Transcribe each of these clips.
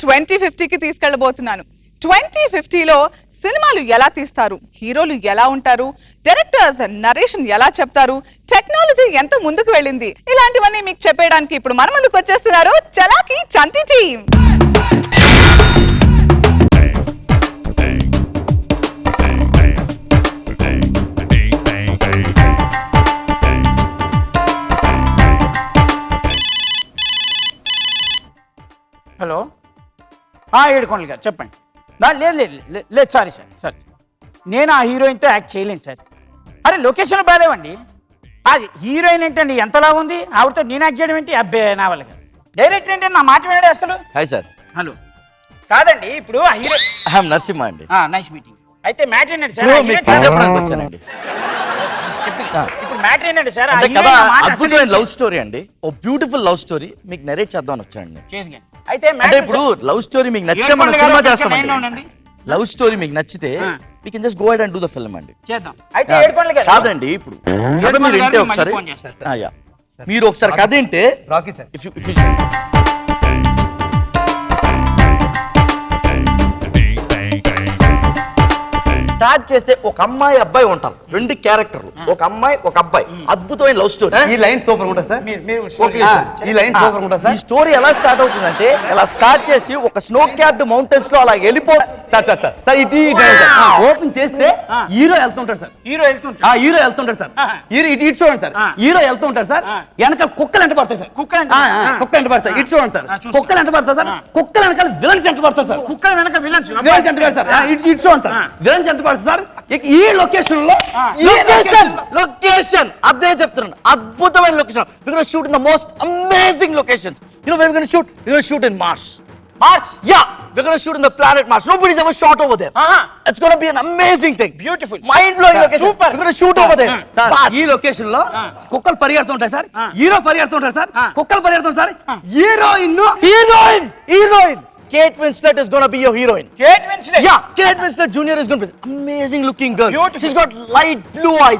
2050కి తీసుకెళ్లబోతున్నాను. 2050లో సినిమాలు ఎలా తీస్తారు, హీరోలు ఎలా ఉంటారు, డైరెక్టర్స్ నరేషన్ ఎలా చెప్తారు, టెక్నాలజీ ఎంత ముందుకు వెళ్ళింది, ఇలాంటివన్నీ మీకు చెప్పేయడానికి ఇప్పుడు మన ముందుకు వచ్చేస్తున్నారు చలాకీ చంటి టీం. హలో, ఏడుకోండి గారు చెప్పండి. లేదు లేదు లేదు సారీ సార్, నేను ఆ హీరోయిన్తో యాక్ట్ చేయలేను సార్. అరే లొకేషన్ బాగాలేవండి. అది హీరోయిన్ ఏంటండి ఎంతలా ఉంది, ఆవిడతో నేను యాక్ట్ చేయడం ఏంటి? అబ్బే నా వల్ల కాదు. డైరెక్టర్ ఏంటంటే నా మాట వినాడే అసలు. Hi sir. హలో కాదండి, ఇప్పుడు ఆ హీరో ఐఎమ్ నరసింహ అండి. Nice meeting. అయితే మ్యాటర్ ఏంటంటే సార్, చెప్పడానికి వచ్చానండి. ఇప్పుడు మ్యాటర్ ఏంటంటే సార్, అద్భుతమైన లవ్ స్టోరీ అండి, ఓ బ్యూటిఫుల్ లవ్ స్టోరీ మీకు నెరేట్ చేద్దామని వచ్చానండి. అయితే ఇప్పుడు లవ్ స్టోరీ మీకు నచ్చితే మనం సినిమా చేస్తామండి. లవ్ స్టోరీ మీకు నచ్చితే we can just go ahead and do the film అండి. చేద్దాం. అయితే ఏడుకొండల గారు కాదండి, ఇప్పుడు కథ మీరు వింటే ఒకసారి మీరు ఒకసారి కథ వింటే రాకీ సార్, స్టార్ట్ చేస్తే ఒక అమ్మాయి అబ్బాయి ఉంటారు, రెండు క్యారెక్టర్లు, ఒక అమ్మాయి ఒక అబ్బాయి, అద్భుతమైన లవ్ స్టోరీ. ఈ లైన్ సూపర్ ఉంటుంది సార్. ఈ లైన్ సూపర్ ఉంటుంది సార్. ఈ స్టోరీ ఎలా స్టార్ట్ అవుతుందంటే, ఇలా స్టార్ట్ చేసి ఒక స్నో క్యాప్డ్ మౌంటైన్స్ లో అలా వెళ్ళిపో సార్ ఇది ఓపెన్ చేస్తే హీరో వెళ్తుంటాడు సార్. హీరో వెళ్తుంటాడు సార్. ఇటు చూడండి సార్, హీరో వెళ్తుంటాడు సార్. వెనకాల కుక్కలు ఎంట పడతాయి సార్. కుక్క ఎంట పడతాయి. ఇటు చూడండి సార్, కుక్కలు ఎంట పడతాయి సార్. కుక్కలు వెనకాల విలన్స్ ఎంట పడతాయి సార్. కుక్కల వెనక విలన్స్ ఎంట పడతారు సార్. ఇటు చూడండి సార్, విలన్స్ ఎంట పడతాయి సార్. ఈ లొకేషన్ లో లొకేషన్ అదే చెప్తున్నాను, అద్భుతమైన location. we're going to shoot in the most amazing locations. You know where we're going to shoot in Mars. Yeah, we're going to shoot in the planet Mars. Nobody's ever shot over there. It's going to be an amazing thing. Beautiful, mind blowing location. Super. We're going to shoot over there. Sir ఈ location లో కుక్కలు పరిగెడుతుంటాయి sir. Hero పరిగెడుతుంటారు sir. కుక్కలు పరిగెడుతుంటారు sir. Heroine Kate Winslet is going to be your heroine. Kate Winslet? Yeah, Kate Winslet Jr. is going to be amazing looking girl. Beautiful. She's got light blue eyes.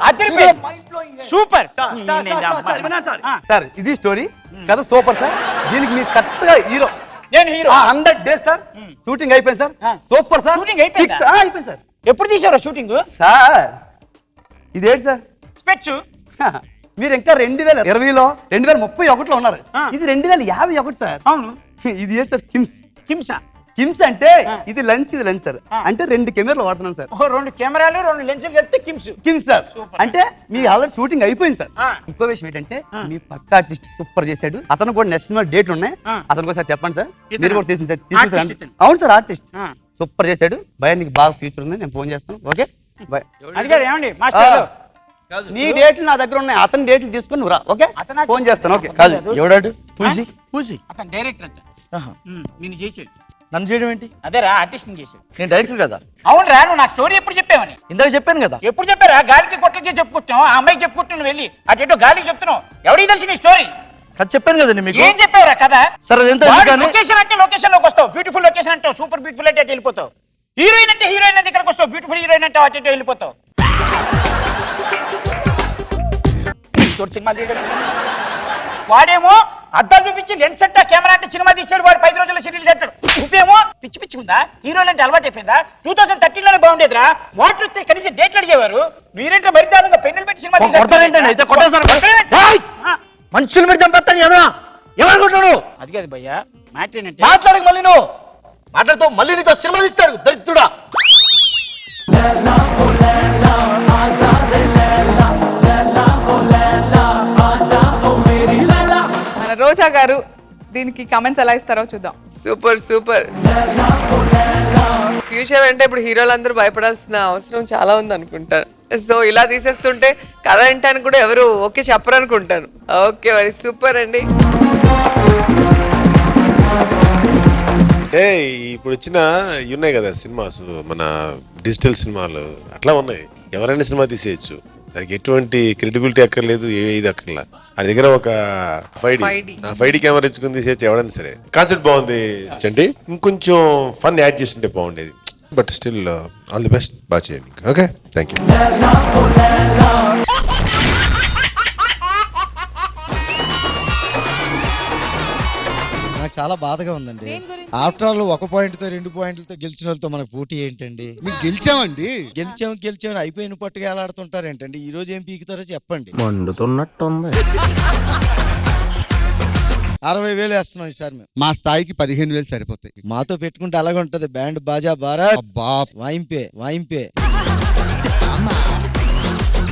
Super sir. ఇది story కదా, super sir. దీనికి మీరు correct గా hero. నేను hero. 100 days sir shooting అయిపోయింది sir. Super sir. Shooting అయిపోయింది అయిపోయింది sir. ఎప్పుడు తీశారు షూటింగ్ సార్? ఇదేంటి సార్ స్పెచ్? మీరు ఇంకా 2020లో 2031లో ఉన్నారు. ఇది 2051 సార్. అవును. ఇది ఏంటి సార్? కిమ్స్ అంటే ఇది లంచ్, ఇది లంచ్ సార్. అంటే 2 కెమెరాలు వాడుతున్నాం సార్. 2 కెమెరాలు 2 లెన్సులు కలిపితే కిమ్స్ సార్. అంటే మీ ఆల్రెడీ షూటింగ్ అయిపోయింది సార్. ఇంకో విషయం ఏంటంటే, మీ పక్క ఆర్టిస్ట్ సూపర్ చేశాడు. అతను కూడా నెక్స్ట్ మంత్ డేట్ ఉన్నాయి. అతను కూడా సార్ చెప్పండి సార్. మీరు కూడా తీసింది సార్. అవును సార్, ఆర్టిస్ట్ సూపర్ చేశాడు. భయ నీకు బాగా ఫ్యూచర్ ఉంది, నేను ఫోన్ చేస్తాను. Okay bye. అడిగారు ఏమండి మాస్టర్? నీ డేట్లు నా దగ్గర ఉన్నాయి, అతని డేట్లు తీసుకొని నువ్వు రా. ఓకే ఫోన్ చేస్తాను. ఓకే కాదు, ఎవడాడు? పూజీ అతను డైరెక్టర్ అంట. నేను చేసాడు. నన్ను చేయడం ఏంటి? అదేరా ఆర్టిస్ట్ చేసాడు. నేను డైరెక్టర్ కదా. అవును రా, నువ్వు నాకు స్టోరీ ఎప్పుడు చెప్పావని. ఇందాక చెప్పాను కదా. ఎప్పుడు చెప్పారా? గాలికి కొట్లకి చెప్పుకుంటున్నావు, ఆ అమ్మాయికి చెప్పుకుంటున్నావు, వెళ్ళి అటేటో గాలికి చెప్తున్నావు. ఎవరికి తెలిసి నీ స్టోరీ? కథ చెప్పాను కదండి మీకు. ఏం చెప్పావురా కదా? సరే లొకేషన్ అంటే లొకేషన్ లోకి వస్తావు, బ్యూటిఫుల్ లొకేషన్ అంటావు, సూపర్ బ్యూటిఫుల్ అంటే వెళ్ళిపోతావు. హీరోయిన్ అంటే హీరోయిన్ అంటే ఇక్కడికి వస్తావు, బ్యూటిఫుల్ హీరోయిన్ అంటే అటేటో వెళ్ళిపోతావు. సినిమా తీయడం వాడేమో అద్దాలు చూపించి లెన్స్ అంట కెమెరా అంటే సినిమా తీసాడు. వాడు 5 రోజుల్లో సిరీస్ అంటాడు. నువ్వేమో పిచ్చి ఉందా? హీరోలు అంటే అలవాటు అయిపోయిందా? 2013లోనే బాగుండేదిరా. వాటర్ వస్తే కనీసం డేట్లు అడిగేవారు. మీరేంటో మరిదారుగా పెన్నులు పెట్టి సినిమా మనుషులు మీరు చంపేస్తాను కదా, ఎవరుకుంటున్నాడు? అది కాదు భయ్యా, మ్యాటర్ ఏంటంటే మాట్లాడక మళ్ళీ నువ్వు మాట్లాడుతావు, మళ్ళీ నీతో సినిమా తీస్తాడు దరిద్రుడా. మన రోజా గారు దీనికి కమెంట్స్ ఎలా ఇస్తారో చూద్దాం. సూపర్. ఫ్యూచర్ అంటే ఇప్పుడు హీరోలందరూ భయపడాల్సిన అవసరం చాలా ఉంది అనుకుంటారు. సో ఇలా తీసేస్తుంటే కథ ఏంటని కూడా ఎవరు ఓకే చెప్పరు అనుకుంటారు. ఓకే మరి సూపర్ అండి. అంటే ఇప్పుడు వచ్చిన ఉన్నాయి కదా సినిమాస్, మన డిజిటల్ సినిమాలు అట్లా ఉన్నాయి. ఎవరైనా సినిమా తీసేయచ్చు, దానికి ఎటువంటి క్రెడిబిలిటీ అక్కర్లేదు, ఇది అక్కర్లా. అది దగ్గర ఒక 5D కెమెరా ఇచ్చుకుని తీసేయచ్చు ఎవడైనా సరే. కాన్సెప్ట్ బాగుంది చంటి, ఇంకొంచెం ఫన్ యాడ్ చేస్తుంటే బాగుండేది. But still all the best, బాగా చేయండి. Okay, thank you. చాలా బాధగా ఉందండి. దేని గురించి? ఆఫ్టర్ ఆల్ 1 పాయింట్తో 2 పాయింట్లతో గెలిచిన వాళ్ళతో మనకు పోటీ ఏంటండి? మీకు గెలిచామండి. గెలిచాం అయిపోయిన పట్టుగా ఎలా ఆడుతుంటారు ఏంటండి? ఈ రోజు ఏం పీకుతారో చెప్పండి. మండుతున్నట్టుంది. 60,000 వేస్తున్నాం ఈసారి మేము. మా స్థాయికి 15,000 సరిపోతాయి. మాతో పెట్టుకుంటే అలాగే ఉంటది. బ్యాండ్ బాజా భారత్ అబ్బా, వాయింపే.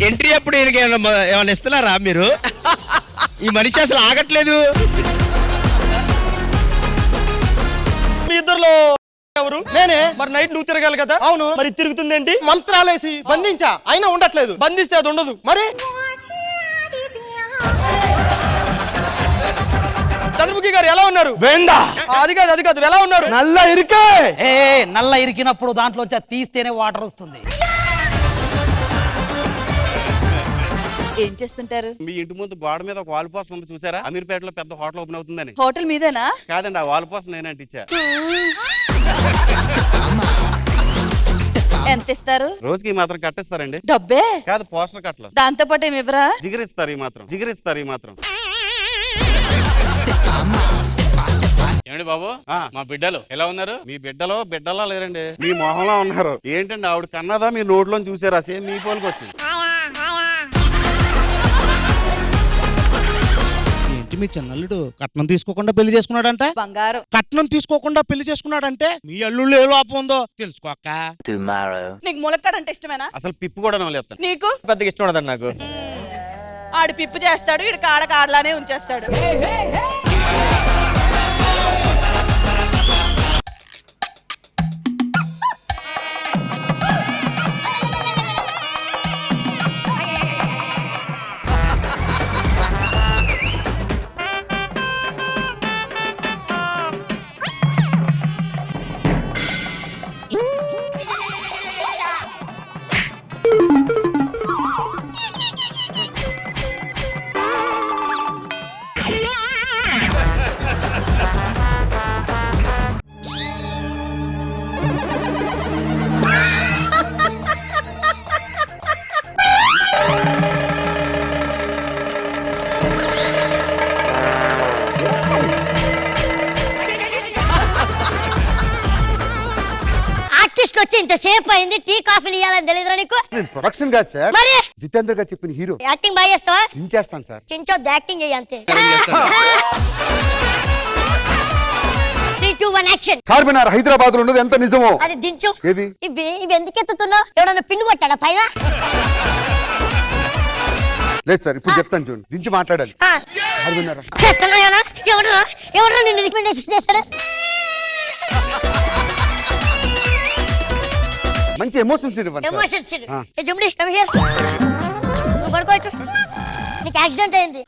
ఎంట్రీ అప్పుడు ఏమైనా ఇస్తున్నారా మీరు? ఈ మనిషి అసలు ఆగట్లేదు. మీ ఇద్దరులో ఎవరు? నేనే. మరి నైట్ నువ్వు తిరగాలి కదా? అవును. మరి తిరుగుతుందేంటి? మంత్రాలేసి బంధించా, అయినా ఉండట్లేదు. బంధిస్తే అది ఉండదు. మరి చంద్రముఖి గారు ఎలా ఉన్నారు? వేండా. అది కాదు ఎలా ఉన్నారు? నల్ల ఇరికే. నల్ల ఇరికినప్పుడు దాంట్లోంచి తీస్తేనే వాటర్ వస్తుంది. ఏం చేస్తుంటారు? మీ ఇంటి ముందు గోడ మీద ఒక వాల్ పోస్టర్ ఉంది చూసారా? అమీర్పేటలో పెద్ద హోటల్ ఓపెన్ అవుతుందని. హోటల్ మీదేనా? కాదండి, ఆ వాల్ పోస్టర్ నేనంటే ఇచ్చా. ఎంత ఇస్తారు? రోజుకి ఈ మాత్రం కట్టేస్తారండి. డబ్బే కాదు, పోస్టర్ కట్టలు. దాంతో పాటు ఏమి ఇవ్వరా? జిగిరిస్తారు ఈ మాత్రం. ఏమండి బాబు, మా బిడ్డలు ఎలా ఉన్నారు? మీ బిడ్డలా లేరండి, మీ మొహంలో ఉన్నారు. ఏంటండి ఆవిడ కన్నదా మీ నోట్లో చూసారా? సేమ్ మీ పోలికి వచ్చింది. ఏంటి మీ చిన్నల్లుడు కట్నం తీసుకోకుండా పెళ్లి చేసుకున్నాడంట? బంగారం. కట్నం తీసుకోకుండా పెళ్లి చేసుకున్నాడంటే మీ అల్లుళ్ళు ఏ లోపం ఉందో తెలుసుకోక. నీకు ములక్కాడంటే ఇష్టమేనా? అసలు పిప్పు కూడా నవ్వులేస్తాను. నీకు పెద్దగా ఇష్టం ఉండదు నాకు. ఆడు పిప్పు చేస్తాడు, ఇడు కాడలానే ఉంచేస్తాడు. ఆర్టిస్ట్ వచ్చి ఇంతసేపు అయింది, టీ కాఫీలు ఇవ్వాలని తెలియదురా నీకు? నేను ప్రొడక్షన్ కాదు సార్, మరి జితేంద్ర గారు చెప్పిన హీరో. యాక్టింగ్ బాగా చేస్తావా? చించేస్తాను సార్. చించొద్దు, యాక్టింగ్ చెయ్యి అంతే. 3, 2, 1 యాక్షన్. చార్మినార్ హైదరాబాద్ లో ఉన్నది ఎంత నిజమో అది దించు. ఏవి? ఇవి ఎందుకు ఎత్తుతున్నావు? ఎవడన్నా పిన్ను కొట్టాడా పైన? లేదు సార్, ఇప్పుడు చెప్తాను చూడండి, దించి మాట్లాడాలి. చార్మినార్ చేస్తున్నాయా? ఎవడన్నా నిన్ను రికమెండేషన్ చేశాడు? మంచి ఎమోషన్స్ ఇవ్వండి సార్. ఎమోషన్స్. జమ్డి కమ్ హియర్. నువ్వు పడుకో. నీకు యాక్సిడెంట్ అయింది.